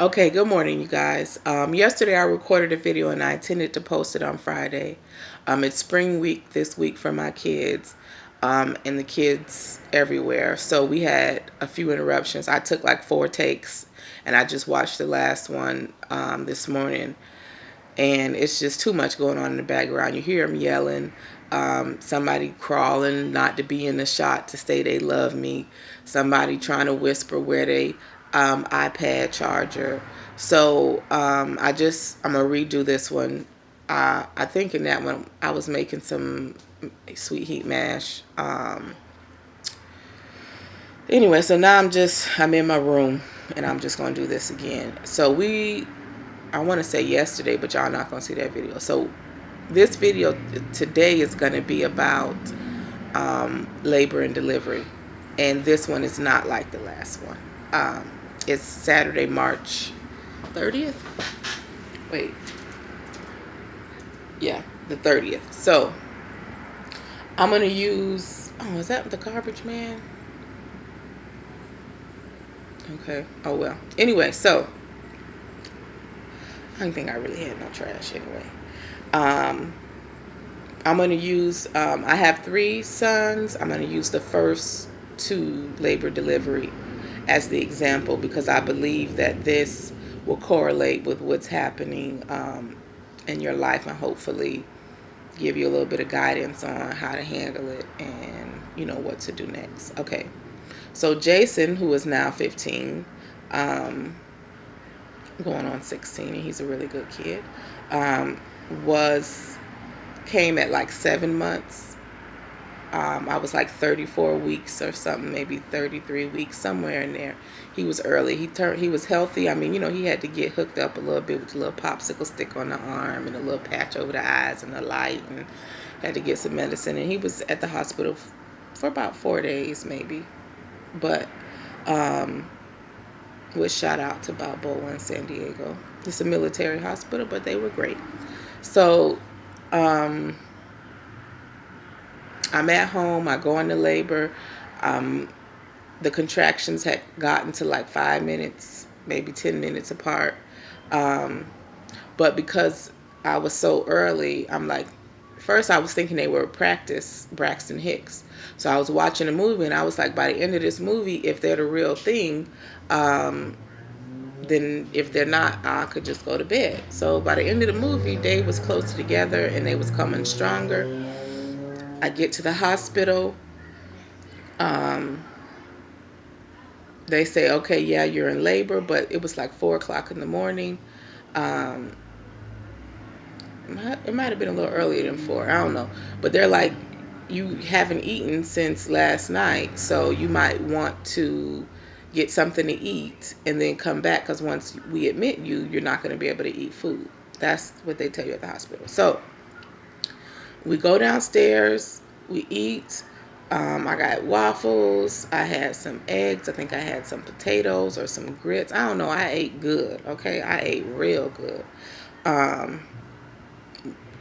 Okay, good morning, you guys. Yesterday I recorded a video and I intended to post it on Friday. It's spring week this week for my kids, and the kids everywhere. So we had a few interruptions. I took like 4 takes, and I just watched the last one this morning. And it's just too much going on in the background. You hear them yelling, somebody crawling not to be in the shot to say they love me, somebody trying to whisper where they iPad charger. So I'm gonna redo this one. I think in that one I was making some sweet heat mash. Anyway, so now I'm in my room and I'm just gonna do this again. I want to say yesterday, but y'all not gonna see that video. So this video today is gonna be about labor and delivery, and this one is not like the last one. It's Saturday, March 30th. Wait, yeah, the 30th. So I'm gonna use. Oh, is that the garbage man? Okay. Oh well. Anyway, so I don't think I really had no trash anyway. Um, I'm going to use, I have 3 sons. I'm going to use the first 2 labor delivery as the example because I believe that this will correlate with what's happening in your life and hopefully give you a little bit of guidance on how to handle it and, what to do next. Okay. So Jason, who is now 15, going on 16, and he's a really good kid, was came at like 7 months. I was like 34 weeks or something, maybe 33 weeks, somewhere in there. He was early. He was healthy. I mean, he had to get hooked up a little bit with a little popsicle stick on the arm and a little patch over the eyes and a light, and had to get some medicine. And he was at the hospital for about 4 days, maybe. But with shout out to Balboa in San Diego. It's a military hospital, but they were great. So I'm at home. I go into labor. The contractions had gotten to like 5 minutes, maybe 10 minutes apart. But because I was so early, I'm like, first I was thinking they were practice Braxton Hicks. So I was watching a movie and I was like, by the end of this movie, if they're the real thing, then if they're not, I could just go to bed. So by the end of the movie, they was closer together and they was coming stronger. I get to the hospital. They say, okay, yeah, you're in labor, but it was like 4 o'clock in the morning. It might have been a little earlier than 4. I don't know. But they're like, you haven't eaten since last night, so you might want to get something to eat and then come back because once we admit you, you're not going to be able to eat food. That's what they tell you at the hospital. So we go downstairs, we eat. I got waffles. I had some eggs. I think I had some potatoes or some grits. I don't know. I ate good. Okay. I ate real good.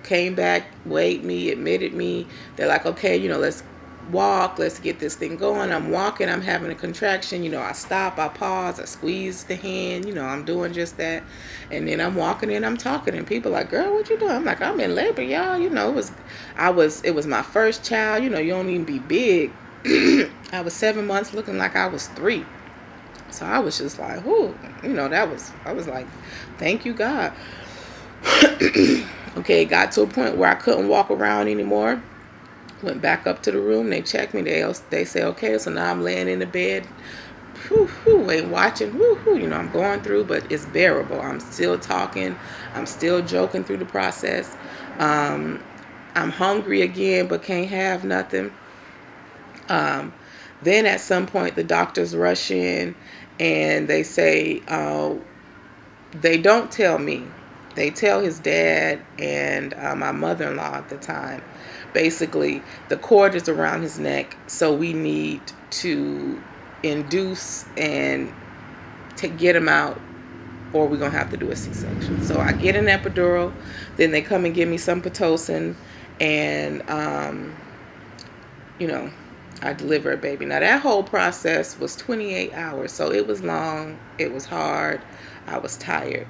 Came back, weighed me, admitted me. They're like, okay, let's walk. Let's get this thing going. I'm walking. I'm having a contraction. I stop. I pause. I squeeze the hand. I'm doing just that. And then I'm walking in. I'm talking. And people are like, girl, what you doing? I'm like, I'm in labor, y'all. It was my first child. You don't even be big. I was 7 months looking like I was 3. So I was just like, whoo, I was like, thank you, God. Okay, it got to a point where I couldn't walk around anymore. Went back up to the room. They checked me. They say, okay, so now I'm laying in the bed. Ain't watching. I'm going through, but it's bearable. I'm still talking. I'm still joking through the process. I'm hungry again, but can't have nothing. Then at some point, the doctors rush in and they say, they don't tell me. They tell his dad and my mother-in-law at the time. Basically, the cord is around his neck, so we need to induce and to get him out, or we're going to have to do a C-section. So I get an epidural. Then they come and give me some Pitocin. And, I delivered a baby. Now that whole process was 28 hours, so it was long. It was hard. I was tired.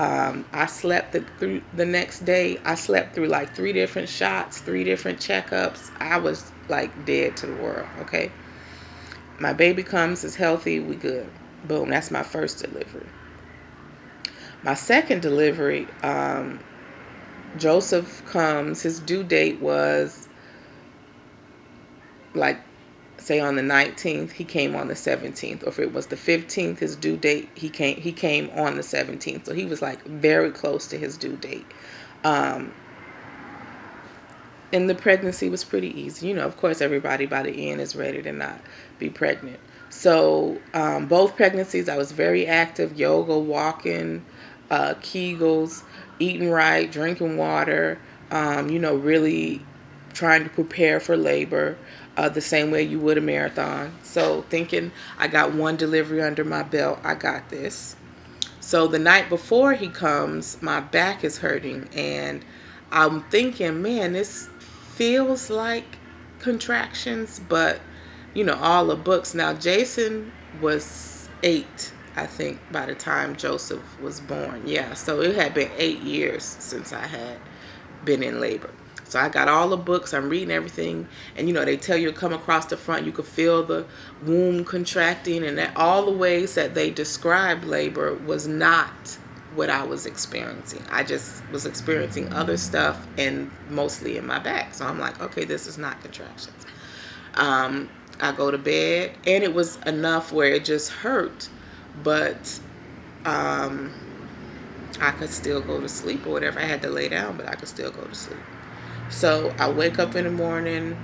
I slept through the next day. I slept through like 3 different shots, 3 different checkups. I was like dead to the world. Okay, my baby comes, is healthy, we good. Boom. That's my first delivery. My second delivery, Joseph comes. His due date was like, say on the 19th, he came on the 17th, or if it was the 15th, his due date, he came on the 17th. So he was like very close to his due date. Um, and the pregnancy was pretty easy. Of course, everybody by the end is ready to not be pregnant. So both pregnancies, I was very active: yoga, walking, Kegels, eating right, drinking water. Really trying to prepare for labor the same way you would a marathon. So thinking I got one delivery under my belt, I got this. So the night before he comes, my back is hurting, and I'm thinking, man, this feels like contractions, but all the books. Now, Jason was 8, I think, by the time Joseph was born. Yeah, so it had been 8 years since I had been in labor. So I got all the books, I'm reading everything, and they tell you to come across the front, you could feel the womb contracting, and that all the ways that they described labor was not what I was experiencing. I just was experiencing other stuff, and mostly in my back. So I'm like, okay, this is not contractions. I go to bed, and it was enough where it just hurt, but I could still go to sleep or whatever. I had to lay down, but I could still go to sleep. So I wake up in the morning,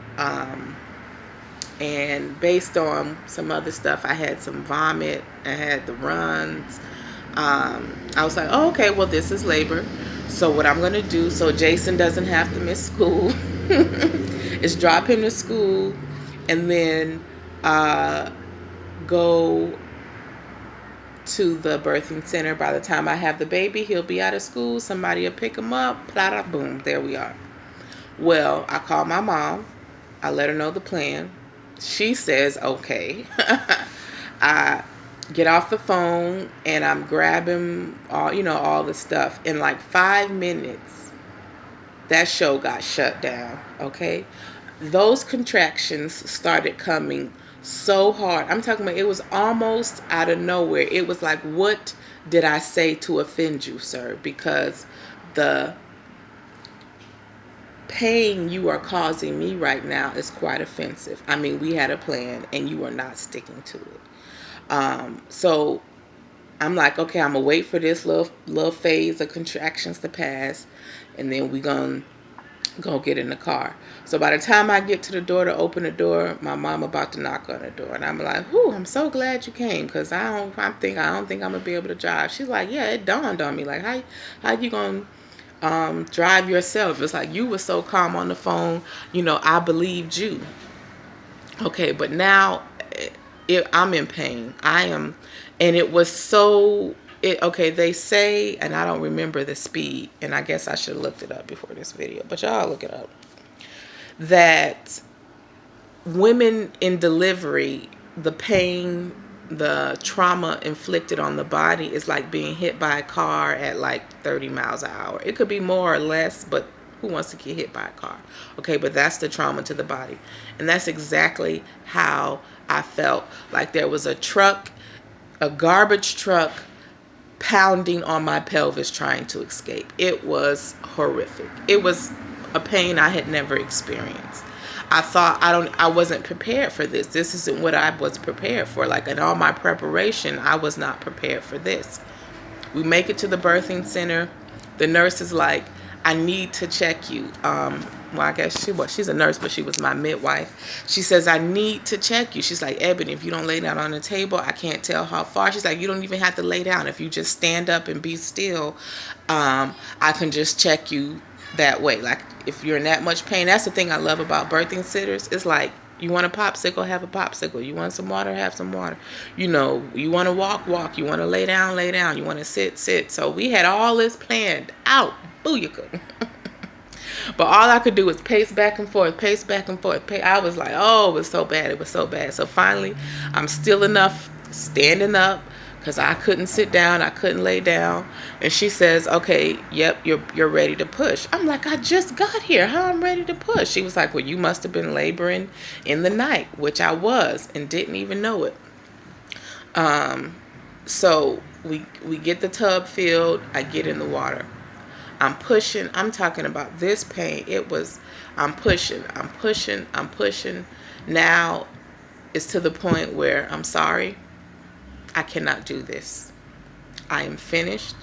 and based on some other stuff, I had some vomit, I had the runs. I was like, oh, okay, well, this is labor. So what I'm going to do, so Jason doesn't have to miss school, is drop him to school, and then go to the birthing center. By the time I have the baby, he'll be out of school. Somebody will pick him up. Plata, boom, there we are. Well, I call my mom. I let her know the plan. She says, okay. I get off the phone, and I'm grabbing all the stuff. In like 5 minutes, that show got shut down. Okay. Those contractions started coming so hard. I'm talking about, it was almost out of nowhere. It was like, what did I say to offend you, sir? Because the pain you are causing me right now is quite offensive. I mean, we had a plan, and you are not sticking to it. So I'm like, okay, I'm gonna wait for this little phase of contractions to pass, and then we gonna go get in the car. So by the time I get to the door to open the door, my mom about to knock on the door, and I'm like, "Whoo, I'm so glad you came, cause I don't think I'm gonna be able to drive." She's like, "Yeah, it dawned on me. Like, how you gonna drive yourself?" It's like, you were so calm on the phone. I believed you. Okay, but now I'm in pain. I am, and it was so. Okay, they say, and I don't remember the speed, and I guess I should have looked it up before this video, but y'all look it up, that women in delivery, the pain, the trauma inflicted on the body is like being hit by a car at like 30 miles an hour. It could be more or less, but who wants to get hit by a car? Okay, but that's the trauma to the body. And that's exactly how I felt. Like there was a truck, a garbage truck, pounding on my pelvis trying to escape. It was horrific. It was a pain I had never experienced. I thought I wasn't prepared for this. This isn't what I was prepared for. Like in all my preparation, I was not prepared for this. We make it to the birthing center. The nurse is like, I need to check you. Well, I guess she's a nurse, but she was my midwife. She says, I need to check you. She's like, Ebony, if you don't lay down on the table, I can't tell how far. She's like, you don't even have to lay down. If you just stand up and be still, I can just check you that way. Like if you're in that much pain. That's the thing I love about birthing centers. It's like, you want a popsicle, have a popsicle. You want some water, have some water. You want to walk. You want to lay down, lay down. You want to sit. So we had all this planned out. Booyaka. But all I could do was pace back and forth, pace back and forth. I was like, oh, it was so bad. It was so bad. So finally, I'm still enough standing up because I couldn't sit down. I couldn't lay down. And she says, okay, yep, you're ready to push. I'm like, I just got here. How I'm ready to push? She was like, well, you must have been laboring in the night, which I was and didn't even know it. So we get the tub filled. I get in the water. I'm pushing. I'm talking about this pain. I'm pushing. Now it's to the point where I'm sorry. I cannot do this. I am finished.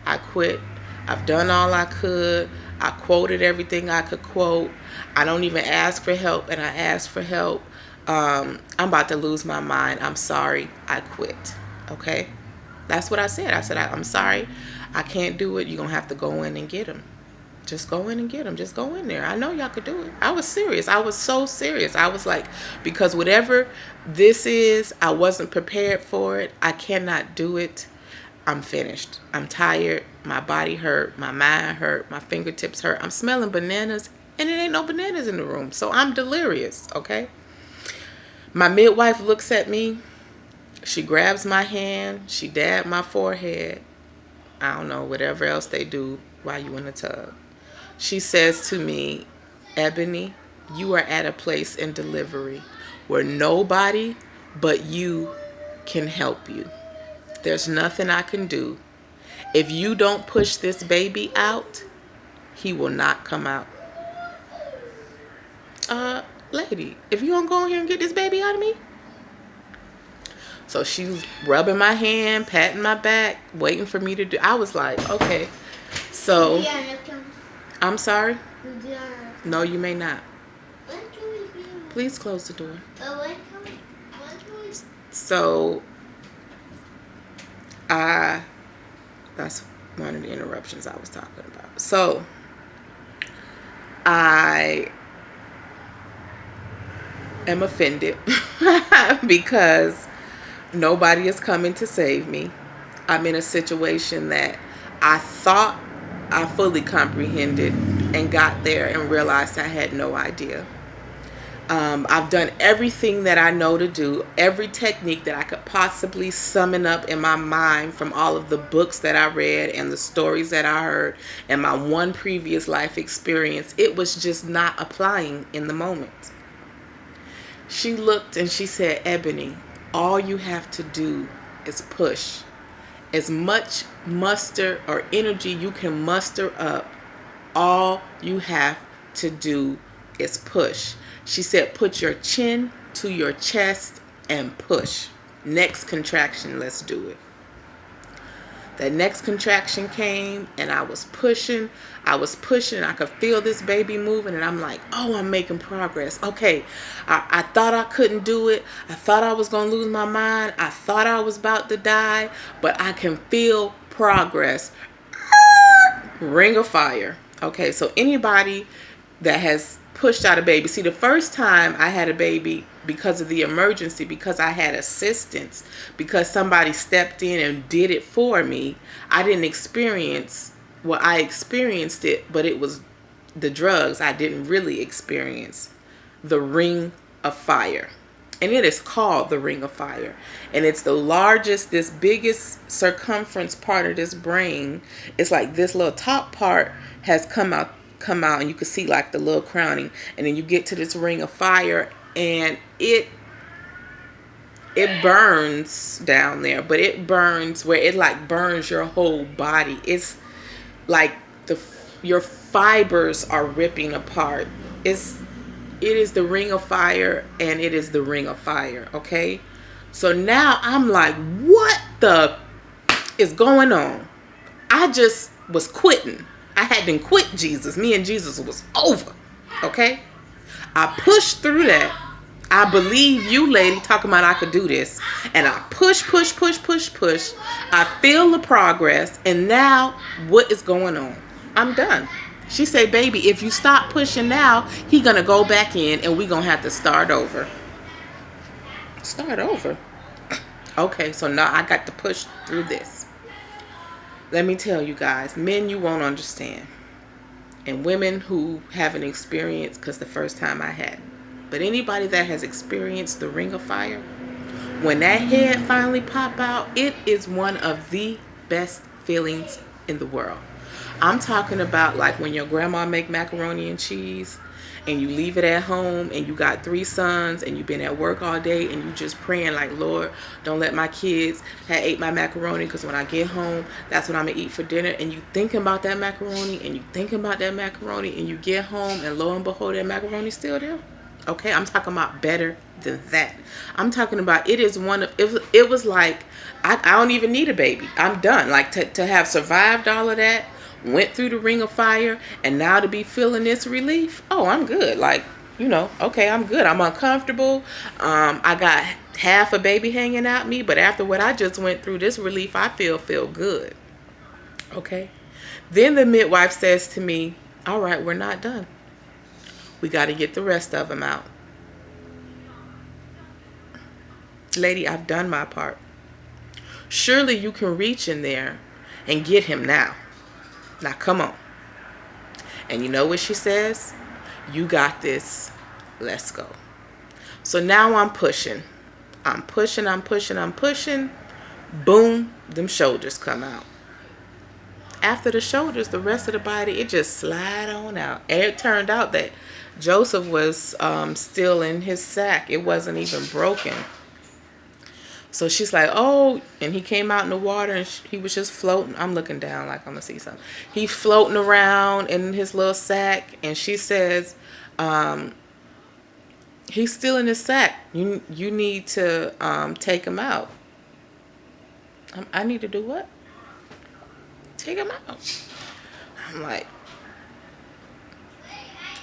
I quit. I've done all I could. I quoted everything I could quote. I don't even ask for help, and I ask for help. I'm about to lose my mind. I'm sorry. I quit. Okay? That's what I said. I said, I'm sorry. I can't do it. You're going to have to go in and get him. Just go in and get him. Just go in there. I know y'all could do it. I was serious. I was so serious. I was like, because whatever this is, I wasn't prepared for it. I cannot do it. I'm finished. I'm tired. My body hurt. My mind hurt. My fingertips hurt. I'm smelling bananas, and it ain't no bananas in the room. So I'm delirious, okay? My midwife looks at me. She grabs my hand. She dabbed my forehead. I don't know, whatever else they do while you in the tub. She says to me, Ebony, you are at a place in delivery where nobody but you can help you. There's nothing I can do. If you don't push this baby out, he will not come out. Lady, if you don't go in here and get this baby out of me. So she's rubbing my hand, patting my back, waiting for me to do. I was like, okay. So, I'm sorry? No, you may not. Please close the door. So, that's one of the interruptions I was talking about. So, I am offended because nobody is coming to save me. I'm in a situation that I thought I fully comprehended and got there and realized I had no idea. I've done everything that I know to do, every technique that I could possibly summon up in my mind from all of the books that I read and the stories that I heard and my one previous life experience. It was just not applying in the moment. She looked and she said, Ebony, all you have to do is push. As much muster or energy you can muster up, all you have to do is push. She said, put your chin to your chest and push. Next contraction, let's do it. The next contraction came and I was pushing. I could feel this baby moving and I'm like, oh, I'm making progress. Okay, I thought I couldn't do it. I thought I was going to lose my mind. I thought I was about to die, but I can feel progress. Ring of fire. Okay, so anybody that has pushed out a baby. See, the first time I had a baby, because of the emergency, because I had assistance, because somebody stepped in and did it for me, I didn't experience, well, I experienced it, but it was the drugs. I didn't really experience the ring of fire. And it is called the ring of fire. And it's the largest, this biggest circumference part of this brain. It's like this little top part has come out and you can see like the little crowning, and then you get to this ring of fire and it burns down there, but it burns where it like burns your whole body. It's like your fibers are ripping apart. It is the ring of fire, and it is the ring of fire. Okay, so now I'm like, what the is going on? I just was quitting. I had been quit Jesus. Me and Jesus was over. Okay? I pushed through that. I believe you, lady, talking about I could do this. And I push. I feel the progress. And now, what is going on? I'm done. She said, baby, if you stop pushing now, he gonna go back in and we gonna have to start over. Start over? Okay, so now I got to push through this. Let me tell you guys, men, you won't understand. And women who haven't experienced, because the first time I hadn't, but anybody that has experienced the ring of fire, when that head finally pop out, it is one of the best feelings in the world. I'm talking about like when your grandma make macaroni and cheese and you leave it at home and you got 3 sons and you've been at work all day and you just praying like, Lord, don't let my kids have ate my macaroni, because when I get home, that's what I'm gonna eat for dinner. And you thinking about that macaroni and you thinking about that macaroni and you get home and lo and behold, that macaroni's still there. Okay, I'm talking about better than that. I'm talking about it is one of, it was like, I don't even need a baby. I'm done. Like to have survived all of that, went through the ring of fire, and now to be feeling this relief. Oh, I'm good. Like, okay, I'm good. I'm uncomfortable. I got half a baby hanging out me, but after what I just went through, this relief, I feel good. Okay. Then the midwife says to me, all right, we're not done. We got to get the rest of them out. Lady, I've done my part. Surely you can reach in there and get him now. Now come on. And you know what she says? You got this. Let's go. So now I'm pushing. I'm pushing. Boom, them shoulders come out. After the shoulders, the rest of the body, it just slide on out. And it turned out that Joseph was still in his sack. It wasn't even broken. So she's like, oh, and he came out in the water and he was just floating. I'm looking down like I'm going to see something. He's floating around in his little sack. And she says, he's still in his sack. You need to take him out. I need to do what? Take him out. I'm like,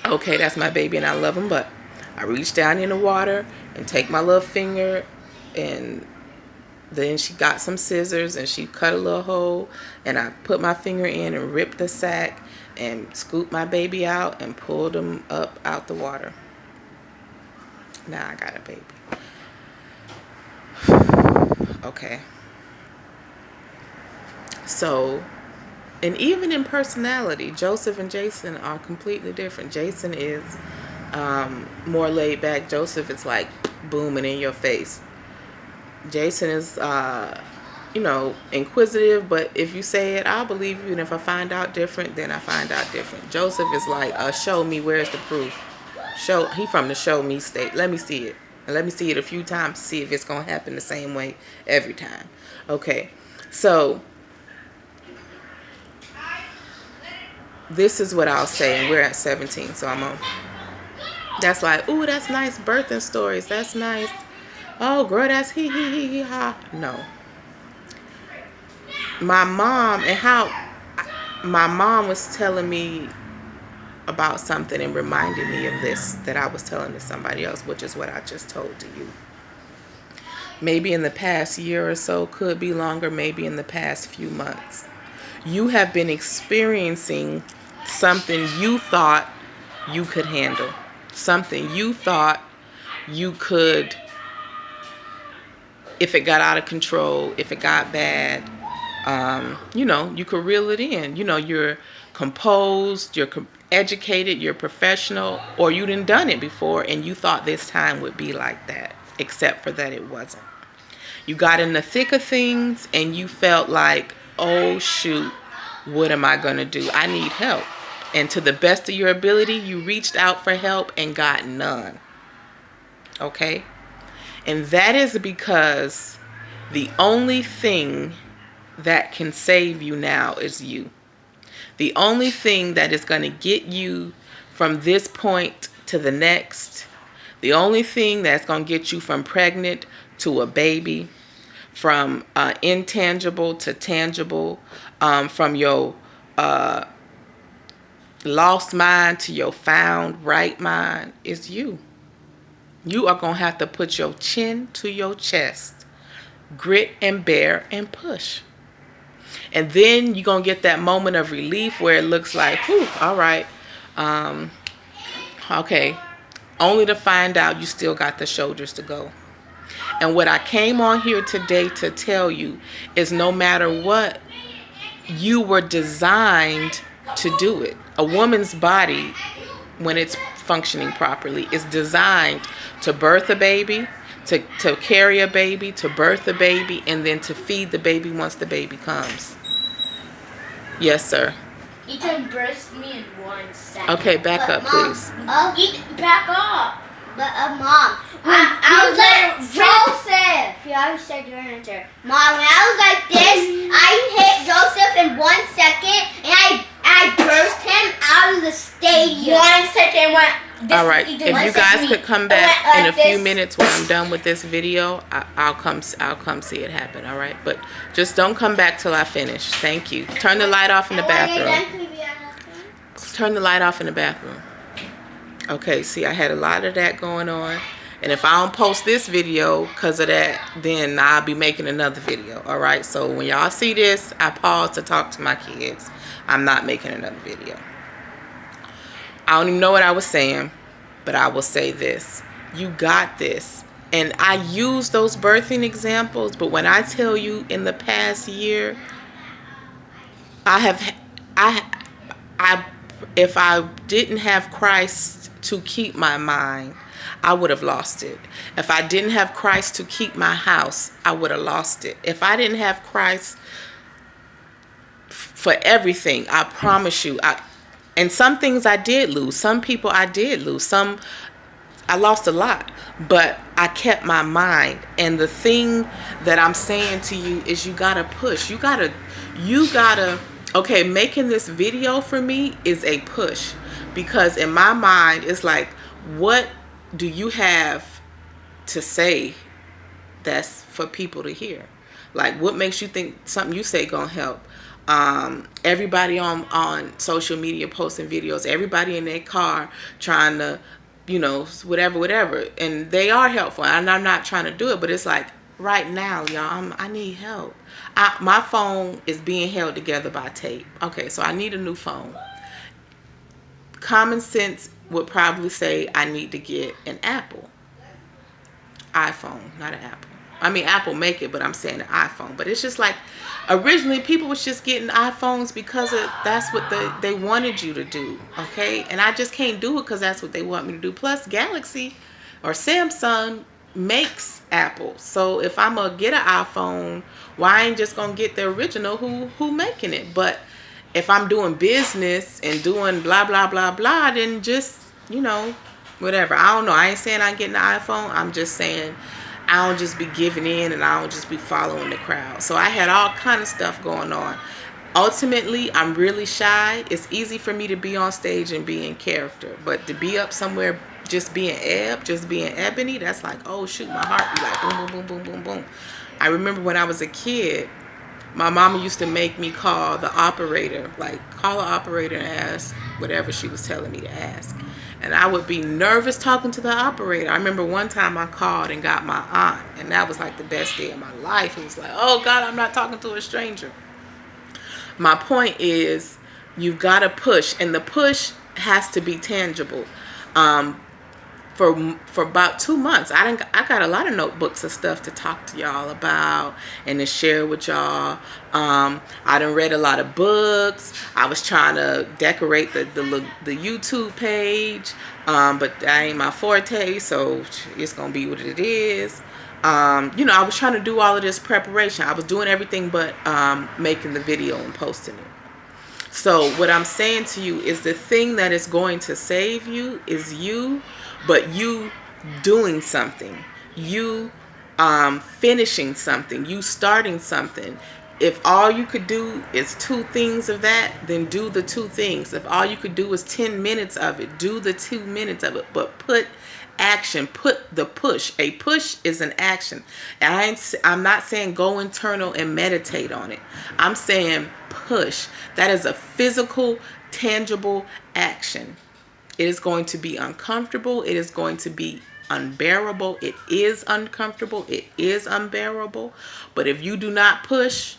okay, that's my baby and I love him, but I reach down in the water and take my little finger, and then she got some scissors and she cut a little hole, and I put my finger in and ripped the sack and scooped my baby out and pulled him up out the water. Now I got a baby. Okay. So, and even in personality, Joseph and Jason are completely different. Jason is more laid back. Joseph is like booming in your face. Jason is, inquisitive, but if you say it, I'll believe you. And if I find out different, then I find out different. Joseph is like, show me, where's the proof? He from the show me state. Let me see it. And let me see it a few times to see if it's going to happen the same way every time. Okay, so this is what I'll say, and we're at 17, so I'm on. That's like, ooh, that's nice birthing stories. That's nice. Oh, girl, that's he ha. No. My mom was telling me about something and reminded me of this that I was telling to somebody else, which is what I just told to you. Maybe in the past year or so, could be longer, maybe in the past few months. You have been experiencing something you thought you could handle. Something you thought you could, if it got out of control, if it got bad, you could reel it in. You're composed, you're educated, you're professional, or you done it before and you thought this time would be like that, except for that it wasn't. You got in the thick of things and you felt like, oh shoot, what am I going to do? I need help. And to the best of your ability, you reached out for help and got none. Okay? And that is because the only thing that can save you now is you. The only thing that is going to get you from this point to the next, the only thing that's going to get you from pregnant to a baby, from intangible to tangible, from your lost mind to your found right mind is you. You are going to have to put your chin to your chest, grit and bear and push. And then you're going to get that moment of relief where it looks like, whew, all right, okay, only to find out you still got the shoulders to go. And what I came on here today to tell you is no matter what, you were designed to do it. A woman's body, when it's functioning properly, is designed to birth a baby, to carry a baby, to birth a baby, and then to feed the baby once the baby comes. Yes, sir. You can burst me in 1 second. Okay, back up, Mom, please. Back up. But Mom, I was like Joseph. You always said your answer. Mom, when I was like this, I hit Joseph in 1 second, and I burst him out of the stadium. 1 second went. All right, if you guys could come back in a few minutes when I'm done with this video, I'll come see it happen. All right, but just don't come back till I finish. Thank you. Turn the light off in the bathroom. Turn the light off in the bathroom. Okay, see, I had a lot of that going on, and if I don't post this video because of that, then I'll be making another video. All right, so when y'all see this, I pause to talk to my kids. I'm not making another video. I don't even know what I was saying, but I will say this. You got this. And I use those birthing examples, but when I tell you in the past year, if I didn't have Christ to keep my mind, I would have lost it. If I didn't have Christ to keep my house, I would have lost it. If I didn't have Christ for everything, I promise you, and some things I did lose. Some people I did lose. Some I lost a lot. But I kept my mind. And the thing that I'm saying to you is you gotta push. You gotta, okay, making this video for me is a push. Because in my mind, it's like, what do you have to say that's for people to hear? Like, what makes you think something you say gonna help? Everybody on social media posting videos, everybody in their car trying to, you know, whatever, and they are helpful, and I'm not trying to do it, but it's like right now, y'all, I need help. My phone is being held together by tape. Okay, so I need a new phone. Common sense would probably say I need to get an Apple iPhone, not an Apple. I mean, Apple make it, but I'm saying an iPhone. But it's just like, originally people was just getting iPhones because that's what they wanted you to do, okay? And I just can't do it because that's what they want me to do. Plus, Galaxy or Samsung makes Apple. So if I'm going to get an iPhone, why I ain't just going to get the original who making it? But if I'm doing business and doing blah, blah, blah, blah, then just, you know, whatever. I don't know. I ain't saying I'm getting an iPhone. I'm just saying I don't just be giving in and I don't just be following the crowd. So I had all kind of stuff going on. Ultimately, I'm really shy. It's easy for me to be on stage and be in character. But to be up somewhere just being just being Ebony, that's like, oh shoot, my heart be like boom, boom, boom, boom, boom, boom. I remember when I was a kid, my mama used to make me call the operator, like call the operator and ask whatever she was telling me to ask. And I would be nervous talking to the operator. I remember one time I called and got my aunt, and that was like the best day of my life. It was like, oh God, I'm not talking to a stranger. My point is, you've got to push, and the push has to be tangible. For about 2 months, I got a lot of notebooks of stuff to talk to y'all about and to share with y'all. I done read a lot of books. I was trying to decorate the YouTube page, but that ain't my forte, so it's gonna be what it is. You know, I was trying to do all of this preparation. I was doing everything but making the video and posting it. So what I'm saying to you is the thing that is going to save you is you, but you doing something, you finishing something, you starting something. If all you could do is 2 things of that, then do the 2 things. If all you could do is 10 minutes of it, do the 2 minutes of it, but put action, put the push. A push is an action. And I'm not saying go internal and meditate on it. I'm saying push. That is a physical, tangible action. It is going to be uncomfortable. It is going to be unbearable. It is uncomfortable. It is unbearable. But if you do not push,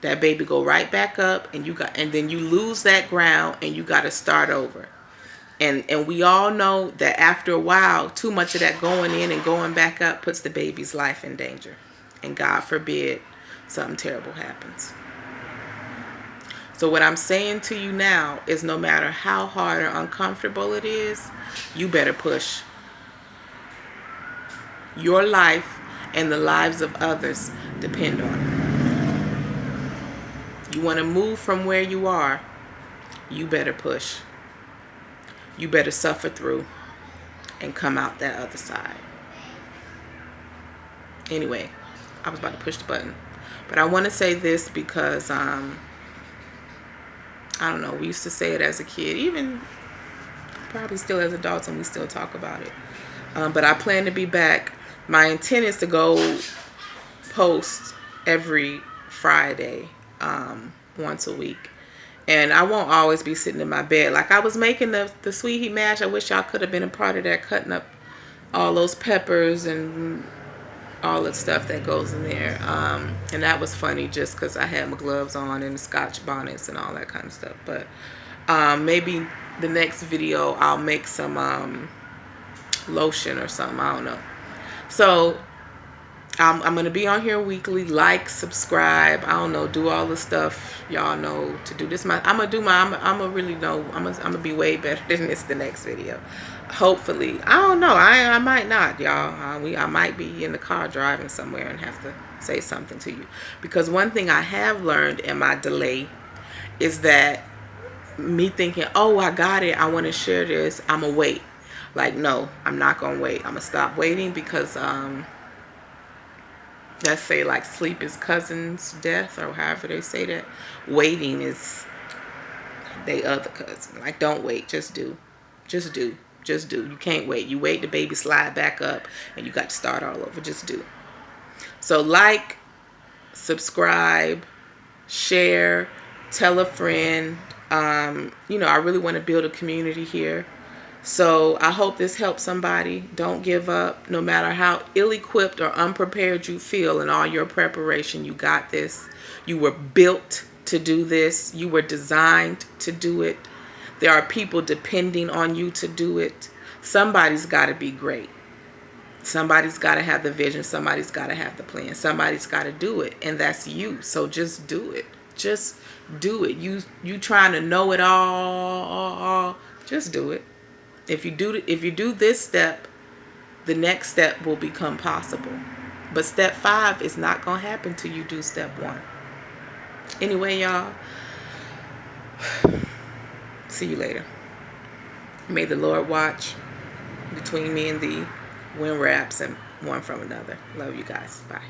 that baby go right back up, and then you lose that ground, and you got to start over. And we all know that after a while, too much of that going in and going back up puts the baby's life in danger. And God forbid something terrible happens. So what I'm saying to you now is no matter how hard or uncomfortable it is, you better push. Your life and the lives of others depend on it. You want to move from where you are, you better push. You better suffer through and come out that other side. Anyway, I was about to push the button. But I want to say this because, I don't know, we used to say it as a kid, even probably still as adults, and we still talk about it. But I plan to be back. My intent is to go post every Friday, once a week. And I won't always be sitting in my bed. Like I was making the sweet heat mash. I wish y'all could have been a part of that, cutting up all those peppers and all the stuff that goes in there. And that was funny just because I had my gloves on and Scotch bonnets and all that kind of stuff. But maybe the next video I'll make some lotion or something. I don't know. So I'm going to be on here weekly. Like, subscribe, I don't know, do all the stuff y'all know to do. This I'm going to really know. I'm going to be way better than this the next video. Hopefully. I don't know. I might not, y'all. I might be in the car driving somewhere and have to say something to you. Because one thing I have learned in my delay is that me thinking, oh, I got it, I want to share this, I'm going to wait. Like, no, I'm not going to wait. I'm going to stop waiting because, let's say like sleep is cousin's death, or however they say that. Waiting is they other cousin. Like, don't wait, just do. Just do. Just do. You can't wait. You wait, the baby slide back up and you got to start all over. Just do. So like, subscribe, share, tell a friend. You know, I really want to build a community here. So I hope this helps somebody. Don't give up. No matter how ill-equipped or unprepared you feel in all your preparation, you got this. You were built to do this. You were designed to do it. There are people depending on you to do it. Somebody's got to be great. Somebody's got to have the vision. Somebody's got to have the plan. Somebody's got to do it. And that's you. So just do it. Just do it. You trying to know it all. Just do it. If you do this step, the next step will become possible. But step 5 is not going to happen till you do step 1. Anyway, y'all, see you later. May the Lord watch between me and thee when we're absent one from another. Love you guys. Bye.